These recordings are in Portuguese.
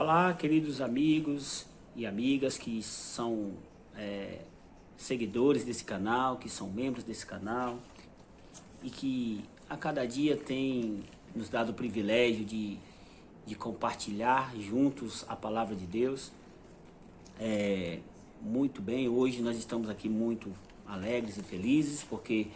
Olá, queridos amigos e amigas que são seguidores desse canal, que são membros desse canal e que a cada dia tem nos dado o privilégio de compartilhar juntos a palavra de Deus. Muito bem, hoje nós estamos aqui muito alegres e felizes porque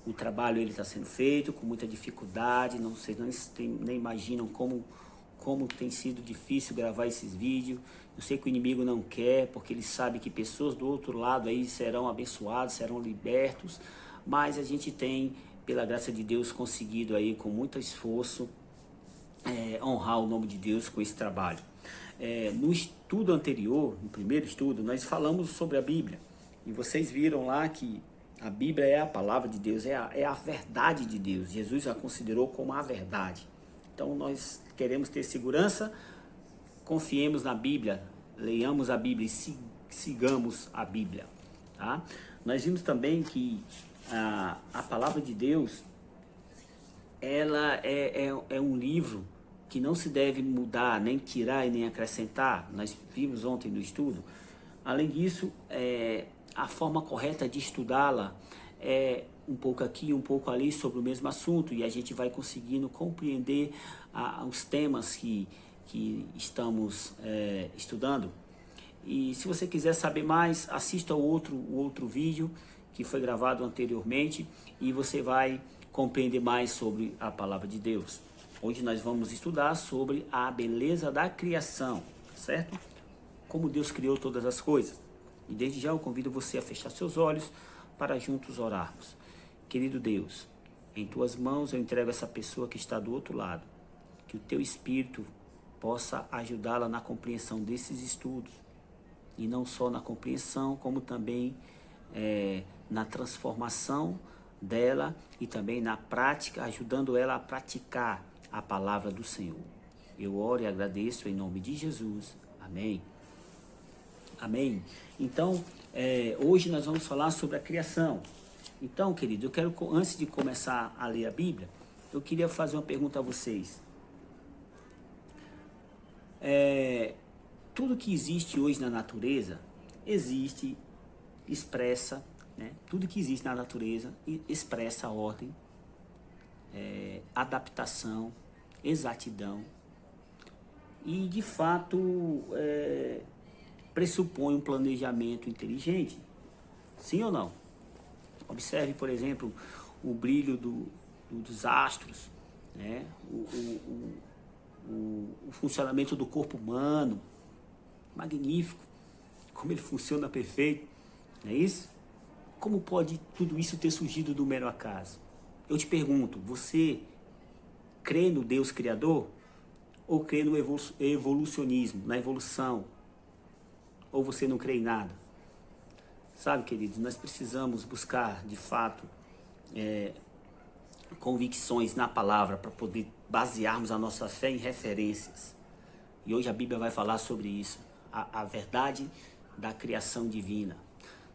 o trabalho ele está sendo feito com muita dificuldade. Não, vocês nem imaginam como tem sido difícil gravar esses vídeos. Eu sei que o inimigo não quer, porque ele sabe que pessoas do outro lado aí serão abençoadas, serão libertos, mas a gente tem, pela graça de Deus, conseguido aí com muito esforço honrar o nome de Deus com esse trabalho. No estudo anterior, no primeiro estudo, nós falamos sobre a Bíblia, e vocês viram lá que a Bíblia é a palavra de Deus, é a verdade de Deus. Jesus a considerou como a verdade. Então nós queremos ter segurança, confiemos na Bíblia, leiamos a Bíblia e sigamos a Bíblia. Tá? Nós vimos também que a palavra de Deus, ela é um livro que não se deve mudar, nem tirar e nem acrescentar. Nós vimos ontem no estudo. Além disso, a forma correta de estudá-la é um pouco aqui, um pouco ali sobre o mesmo assunto, e a gente vai conseguindo compreender os temas que estamos estudando. E se você quiser saber mais, assista o outro vídeo que foi gravado anteriormente e você vai compreender mais sobre a palavra de Deus. Hoje nós vamos estudar sobre a beleza da criação, certo? Como Deus criou todas as coisas. E desde já eu convido você a fechar seus olhos para juntos orarmos. Querido Deus, em tuas mãos eu entrego essa pessoa que está do outro lado. Que o teu Espírito possa ajudá-la na compreensão desses estudos. E não só na compreensão, como também na transformação dela e também na prática, ajudando ela a praticar a palavra do Senhor. Eu oro e agradeço em nome de Jesus. Amém. Amém. Então, hoje nós vamos falar sobre a criação. Então, querido, eu quero, antes de começar a ler a Bíblia, eu queria fazer uma pergunta a vocês. Tudo que existe hoje na natureza, expressa, né? Tudo que existe na natureza expressa ordem, adaptação, exatidão e, de fato, pressupõe um planejamento inteligente. Sim ou não? Observe, por exemplo, o brilho dos astros, né? O funcionamento do corpo humano, magnífico, como ele funciona perfeito, não é isso? Como pode tudo isso ter surgido do mero acaso? Eu te pergunto, você crê no Deus Criador? Ou crê no evolucionismo, na evolução? Ou você não crê em nada? Sabe, queridos, nós precisamos buscar, de fato, convicções na palavra para poder basearmos a nossa fé em referências. E hoje a Bíblia vai falar sobre isso, a verdade da criação divina.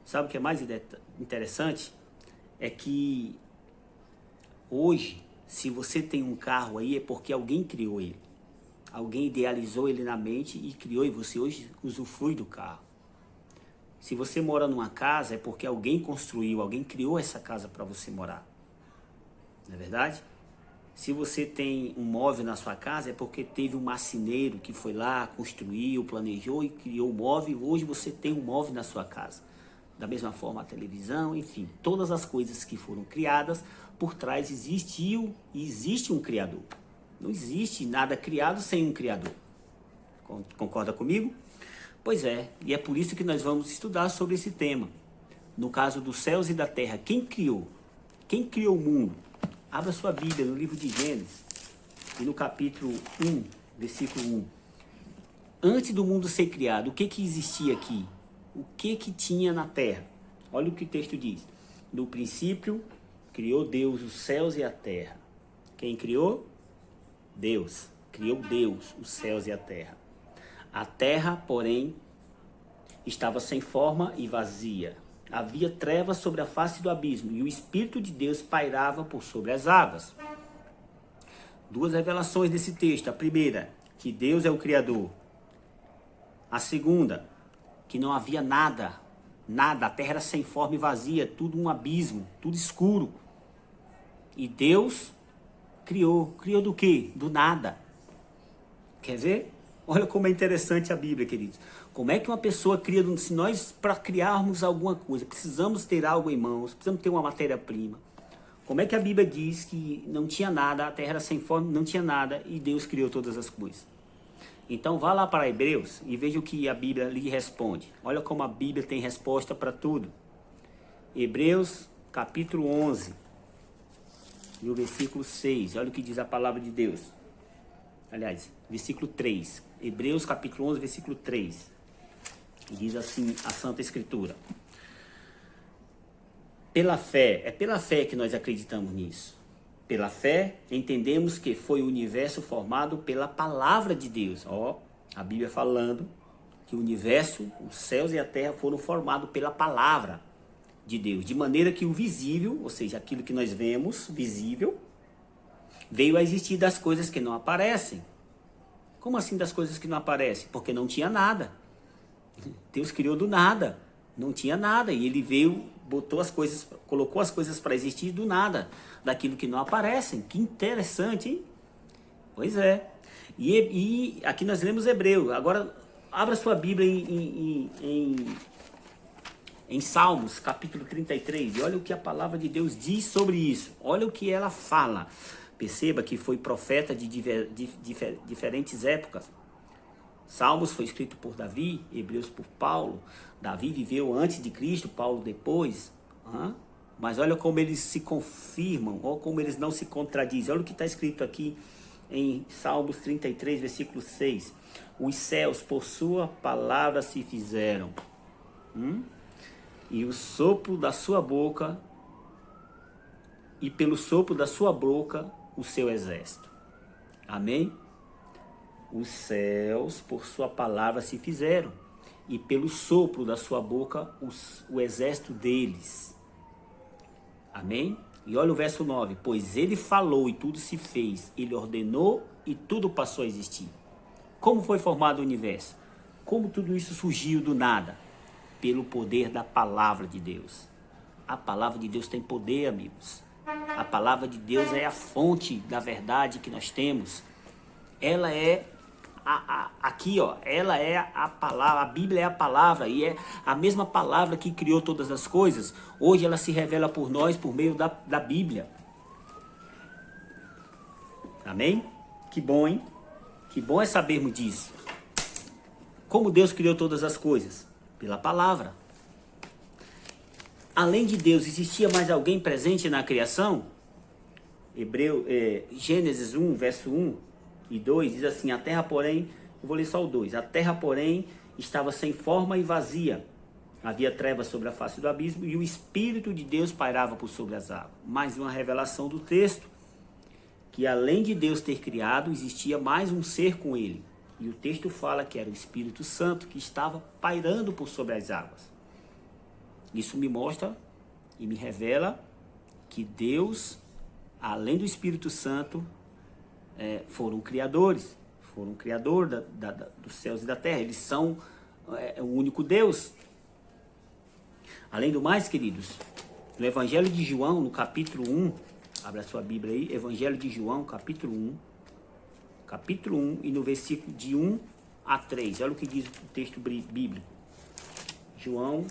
Sabe o que é mais interessante? É que hoje, se você tem um carro aí, é porque alguém criou ele. Alguém idealizou ele na mente e criou, e você hoje usufrui do carro. Se você mora numa casa, é porque alguém construiu, alguém criou essa casa para você morar. Não é verdade? Se você tem um móvel na sua casa, é porque teve um marceneiro que foi lá, construiu, planejou e criou o móvel, e hoje você tem um móvel na sua casa. Da mesma forma a televisão, enfim, todas as coisas que foram criadas, por trás existe um Criador. Não existe nada criado sem um Criador. Concorda comigo? Pois é, e é por isso que nós vamos estudar sobre esse tema. No caso dos céus e da terra, quem criou? Quem criou o mundo? Abra sua Bíblia no livro de Gênesis, e no capítulo 1, versículo 1. Antes do mundo ser criado, o que existia aqui? O que tinha na terra? Olha o que o texto diz. No princípio, criou Deus os céus e a terra. Quem criou? Deus. Criou Deus os céus e a terra. A terra, porém, estava sem forma e vazia. Havia trevas sobre a face do abismo, e o Espírito de Deus pairava por sobre as águas. Duas revelações desse texto. A primeira, que Deus é o Criador. A segunda, que não havia nada, nada, a terra era sem forma e vazia, tudo um abismo, tudo escuro. E Deus criou do quê? Do nada. Quer ver? Olha como é interessante a Bíblia, queridos. Como é que uma pessoa cria, se nós, para criarmos alguma coisa, precisamos ter algo em mãos, precisamos ter uma matéria-prima. Como é que a Bíblia diz que não tinha nada, a terra era sem forma, não tinha nada, e Deus criou todas as coisas? Então vá lá para Hebreus e veja o que a Bíblia lhe responde. Olha como a Bíblia tem resposta para tudo. Hebreus capítulo 11, e o versículo 6, olha o que diz a palavra de Deus. Aliás, versículo 3. Hebreus capítulo 11, versículo 3. Diz assim a Santa Escritura. Pela fé, é pela fé que nós acreditamos nisso. Pela fé, entendemos que foi o universo formado pela palavra de Deus. Ó, a Bíblia falando que o universo, os céus e a terra foram formados pela palavra de Deus. De maneira que o visível, ou seja, aquilo que nós vemos, visível, veio a existir das coisas que não aparecem. Como assim das coisas que não aparecem? Porque não tinha nada. Deus criou do nada. Não tinha nada. E ele veio, botou as coisas, colocou as coisas para existir do nada. Daquilo que não aparecem. Que interessante, hein? Pois é. E aqui nós lemos Hebreu. Agora, abra sua Bíblia em Salmos, capítulo 33. E olha o que a palavra de Deus diz sobre isso. Olha o que ela fala. Perceba que foi profeta de diferentes épocas. Salmos foi escrito por Davi, Hebreus por Paulo. Davi viveu antes de Cristo, Paulo depois. Mas olha como eles se confirmam, olha como eles não se contradizem. Olha o que está escrito aqui em Salmos 33, versículo 6. Os céus por sua palavra se fizeram. E o sopro da sua boca, e pelo sopro da sua boca, o seu exército. Amém? Os céus, por sua palavra, se fizeram, e pelo sopro da sua boca, o exército deles. Amém? E olha o verso 9. Pois ele falou e tudo se fez, ele ordenou e tudo passou a existir. Como foi formado o universo? Como tudo isso surgiu do nada? Pelo poder da palavra de Deus. A palavra de Deus tem poder, amigos. A palavra de Deus é a fonte da verdade que nós temos. Ela é aqui, ó, ela é a palavra, a Bíblia é a palavra, e é a mesma palavra que criou todas as coisas. Hoje ela se revela por nós por meio da Bíblia. Amém? Que bom, hein? Que bom é sabermos disso. Como Deus criou todas as coisas? Pela palavra. Além de Deus, existia mais alguém presente na criação? Gênesis 1, verso 1 e 2, diz assim, a terra, porém, eu vou ler só o 2, a terra, porém, estava sem forma e vazia. Havia trevas sobre a face do abismo e o Espírito de Deus pairava por sobre as águas. Mais uma revelação do texto, que além de Deus ter criado, existia mais um ser com ele. E o texto fala que era o Espírito Santo que estava pairando por sobre as águas. Isso me mostra e me revela que Deus, além do Espírito Santo, foram criadores. Foram criador dos céus e da terra. Eles são o único Deus. Além do mais, queridos, no Evangelho de João, no capítulo 1, abre a sua Bíblia aí, Evangelho de João, capítulo 1, e no versículo de 1 a 3. Olha o que diz o texto bíblico. João,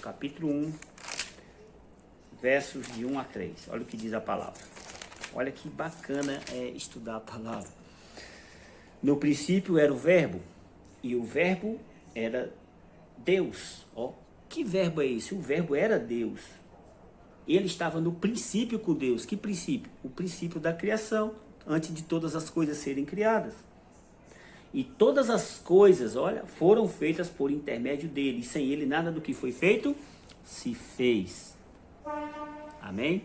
capítulo 1, versos de 1 a 3. Olha o que diz a palavra. Olha que bacana é estudar a palavra. No princípio era o verbo, e o verbo era Deus. Ó, que verbo é esse? O verbo era Deus. Ele estava no princípio com Deus. Que princípio? O princípio da criação, antes de todas as coisas serem criadas. E todas as coisas, olha, foram feitas por intermédio dele. E sem ele nada do que foi feito se fez. Amém?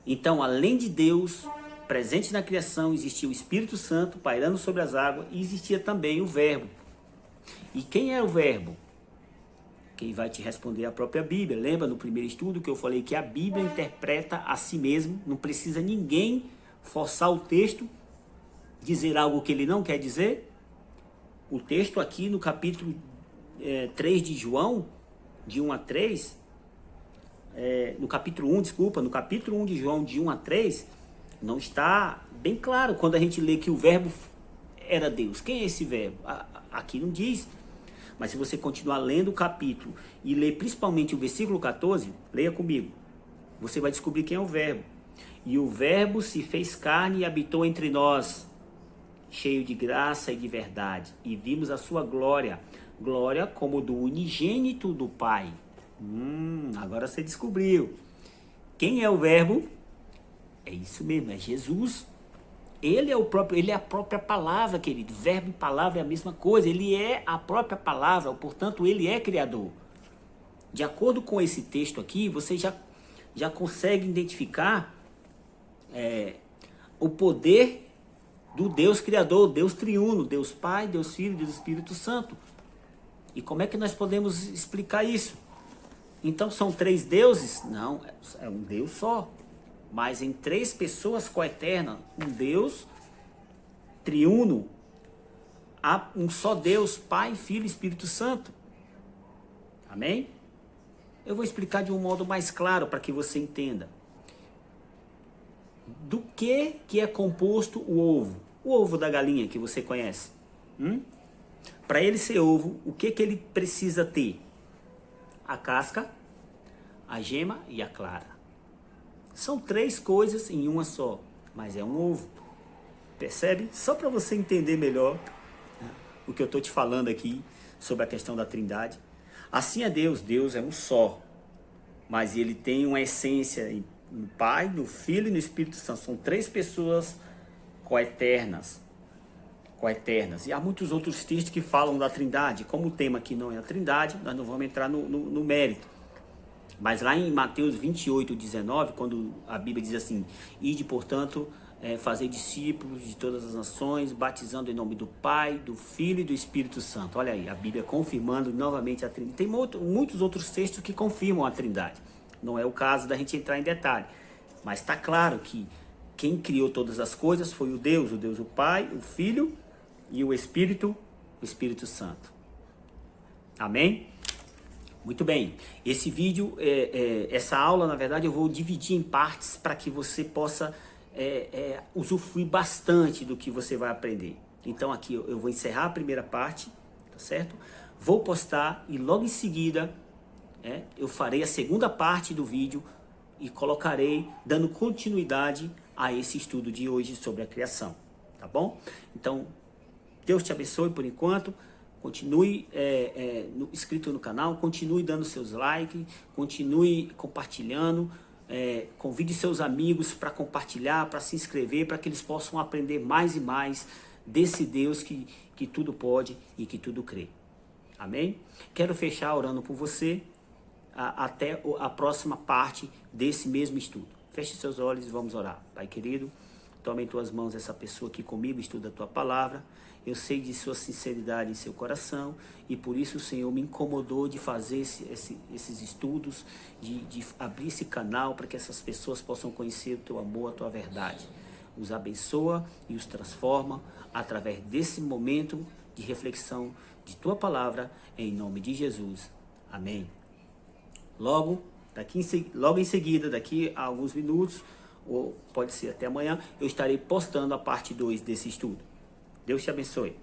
Então, além de Deus, presente na criação, existia o Espírito Santo pairando sobre as águas e existia também o Verbo. E quem é o Verbo? Quem vai te responder é a própria Bíblia. Lembra no primeiro estudo que eu falei que a Bíblia interpreta a si mesmo, não precisa ninguém forçar o texto, dizer algo que ele não quer dizer? O texto aqui no capítulo 3 de João, de 1 a 3, no capítulo 1, desculpa, no capítulo 1 de João, de 1 a 3, não está bem claro quando a gente lê que o verbo era Deus. Quem é esse verbo? Aqui não diz. Mas se você continuar lendo o capítulo e ler principalmente o versículo 14, leia comigo. Você vai descobrir quem é o verbo. E o verbo se fez carne e habitou entre nós, cheio de graça e de verdade. E vimos a sua glória, glória como do unigênito do Pai. Agora você descobriu. Quem é o verbo? É isso mesmo, é Jesus. Ele é a própria palavra, querido. Verbo e palavra é a mesma coisa. Ele é a própria palavra, portanto, ele é criador. De acordo com esse texto aqui, você já consegue identificar o poder do Deus Criador, Deus Triuno, Deus Pai, Deus Filho, Deus Espírito Santo. E como é que nós podemos explicar isso? Então são 3 deuses? Não, é um Deus só. Mas em 3 pessoas coeternas, um Deus triuno, há um só Deus, Pai, Filho e Espírito Santo. Amém? Eu vou explicar de um modo mais claro para que você entenda. Do que é composto o ovo? O ovo da galinha que você conhece. Para ele ser ovo, o que ele precisa ter? A casca, a gema e a clara. São 3 coisas em uma só, mas é um ovo. Percebe? Só para você entender melhor o que eu estou te falando aqui sobre a questão da Trindade. Assim é Deus. Deus é um só, mas ele tem uma essência no Pai, no Filho e no Espírito Santo. São 3 pessoas coeternas. E há muitos outros textos que falam da Trindade. Como o tema aqui não é a Trindade, nós não vamos entrar no mérito. Mas lá em Mateus 28, 19, quando a Bíblia diz assim: ide, portanto, fazer discípulos de todas as nações, batizando em nome do Pai, do Filho e do Espírito Santo. Olha aí, a Bíblia confirmando novamente a Trindade. Tem muitos outros textos que confirmam a Trindade. Não é o caso da gente entrar em detalhe. Mas está claro que quem criou todas as coisas foi o Deus o Pai, o Filho e o Espírito Santo. Amém? Muito bem, esse vídeo, essa aula, na verdade, eu vou dividir em partes para que você possa usufruir bastante do que você vai aprender. Então aqui eu vou encerrar a primeira parte, tá certo? Vou postar e logo em seguida eu farei a segunda parte do vídeo e colocarei dando continuidade a esse estudo de hoje sobre a criação, tá bom? Então, Deus te abençoe por enquanto. Continue inscrito no canal, continue dando seus likes, continue compartilhando, convide seus amigos para compartilhar, para se inscrever, para que eles possam aprender mais e mais desse Deus que tudo pode e que tudo crê. Amém? Quero fechar orando por você até a próxima parte desse mesmo estudo. Feche seus olhos e vamos orar. Pai querido, tome em tuas mãos essa pessoa aqui comigo, estuda a tua palavra. Eu sei de sua sinceridade em seu coração e por isso o Senhor me incomodou de fazer esses estudos, de abrir esse canal para que essas pessoas possam conhecer o teu amor, a tua verdade. Os abençoa e os transforma através desse momento de reflexão de tua palavra, em nome de Jesus. Amém. Logo em seguida, daqui a alguns minutos, ou pode ser até amanhã, eu estarei postando a parte 2 desse estudo. Deus te abençoe.